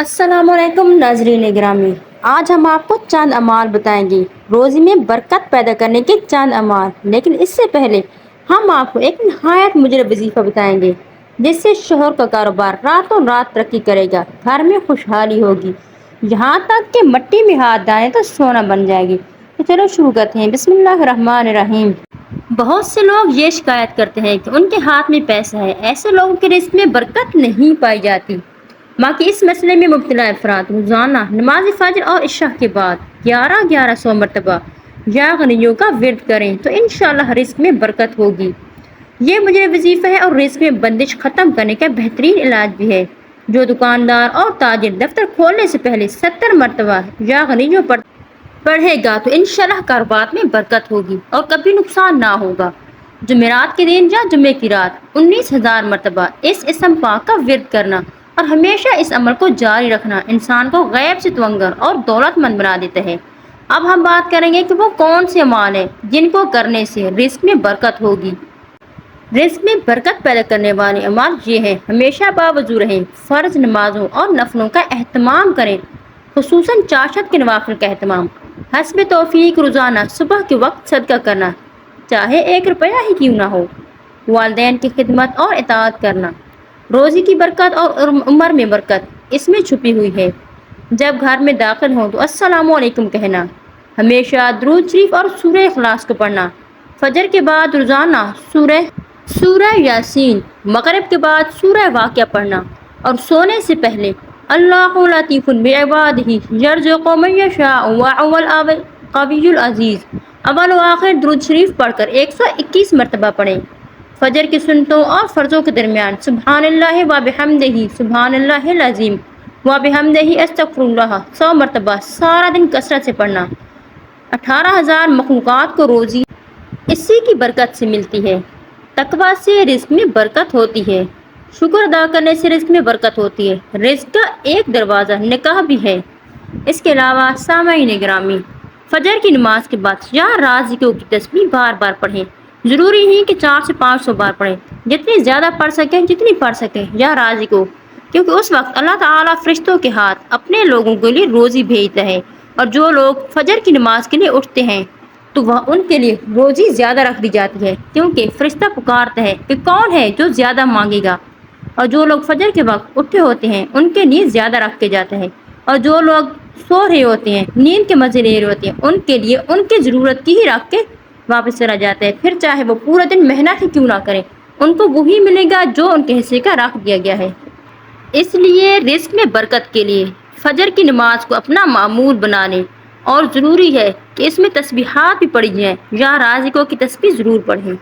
السلام علیکم ناظرین گرامی، آج ہم آپ کو چند اعمال بتائیں گے روزی میں برکت پیدا کرنے کے چند اعمال۔ لیکن اس سے پہلے ہم آپ کو ایک نہایت مجرب وظیفہ بتائیں گے جس سے شوہر کا کاروبار راتوں رات ترقی کرے گا، گھر میں خوشحالی ہوگی، یہاں تک کہ مٹی میں ہاتھ ڈالیں تو سونا بن جائے گی۔ تو چلو شروع کرتے ہیں۔ بسم اللہ الرحمن الرحیم۔ بہت سے لوگ یہ شکایت کرتے ہیں کہ ان کے ہاتھ میں پیسہ ہے، ایسے لوگوں کے رزق میں برکت نہیں پائی جاتی۔ باقی اس مسئلے میں مبتلا افراد روزانہ نماز فجر اور عشاء کے بعد 1100 مرتبہ یا غنیوں کا ورد کریں تو انشاءاللہ رزق میں برکت ہوگی۔ یہ مجرب وظیفہ ہے اور رزق میں بندش ختم کرنے کا بہترین علاج بھی ہے۔ جو دکاندار اور تاجر دفتر کھولنے سے پہلے 70 مرتبہ یا غنیوں پر پڑھے گا تو انشاءاللہ کاروبار میں برکت ہوگی اور کبھی نقصان نہ ہوگا۔ جمعرات کے دن یا جمعے کی رات 19,000 مرتبہ اس اسم پاک کا ورد کرنا اور ہمیشہ اس عمل کو جاری رکھنا انسان کو غیب سے تونگر اور دولت مند بنا دیتا ہے۔ اب ہم بات کریں گے کہ وہ کون سے اعمال ہیں جن کو کرنے سے رزق میں برکت ہوگی۔ رزق میں برکت پیدا کرنے والے اعمال یہ ہیں: ہمیشہ باوضو رہیں، فرض نمازوں اور نفلوں کا اہتمام کریں، خصوصاً چاشت کے نوافل کا اہتمام، حسب توفیق روزانہ صبح کے وقت صدقہ کرنا چاہے 1 روپیہ ہی کیوں نہ ہو، والدین کی خدمت اور اطاعت کرنا۔ روزی کی برکت اور عمر میں برکت اس میں چھپی ہوئی ہے۔ جب گھر میں داخل ہوں تو السلام علیکم کہنا، ہمیشہ درود شریف اور سورہ اخلاص کو پڑھنا، فجر کے بعد روزانہ سورہ یاسین، مغرب کے بعد سورہ واقعہ پڑھنا اور سونے سے پہلے اللہ لطیف بعبادہ یرزق من یشاء وهو القوی العزیز اول و آخر درود شریف پڑھ کر 121 مرتبہ پڑھیں۔ فجر کی سنتوں اور فرضوں کے درمیان سبحان اللہ و بحمدہ سبحان اللہ العظیم و بحمدہ استغفر اللہ 100 مرتبہ سارا دن کثرت سے پڑھنا۔ 18,000 مخلوقات کو روزی اسی کی برکت سے ملتی ہے۔ تقویٰ سے رزق میں برکت ہوتی ہے، شکر ادا کرنے سے رزق میں برکت ہوتی ہے۔ رزق کا ایک دروازہ نکاح بھی ہے۔ اس کے علاوہ سامعین گرامی، فجر کی نماز کے بعد یا رازقوں کی تسبیح بار بار پڑھیں، ضروری نہیں کہ 400 سے 500 بار پڑھیں، جتنی زیادہ پڑھ سکیں جتنی پڑھ سکیں یا رازقوں، کیونکہ اس وقت اللہ تعالیٰ فرشتوں کے ہاتھ اپنے لوگوں کے لیے روزی بھیجتا ہے، اور جو لوگ فجر کی نماز کے لیے اٹھتے ہیں تو وہ ان کے لیے روزی زیادہ رکھ دی جاتی ہے، کیونکہ فرشتہ پکارتا ہے کہ کون ہے جو زیادہ مانگے گا، اور جو لوگ فجر کے وقت اٹھے ہوتے ہیں ان کے لیے زیادہ رکھ کے جاتا ہے، اور جو لوگ سو رہے ہوتے ہیں، نیند کے مزے لے رہے ہوتے ہیں، ان کے لیے ان کی ضرورت کی ہی رکھ کے واپس چلا جاتا ہے، پھر چاہے وہ پورا دن محنت ہی کیوں نہ کریں، ان کو وہی ملے گا جو ان کے حصے کا رکھ دیا گیا ہے۔ اس لیے رزق میں برکت کے لیے فجر کی نماز کو اپنا معمول بنا لیں، اور ضروری ہے کہ اس میں تسبیحات بھی پڑھی جائیں یا رازقوں کی تسبیح ضرور پڑھیں۔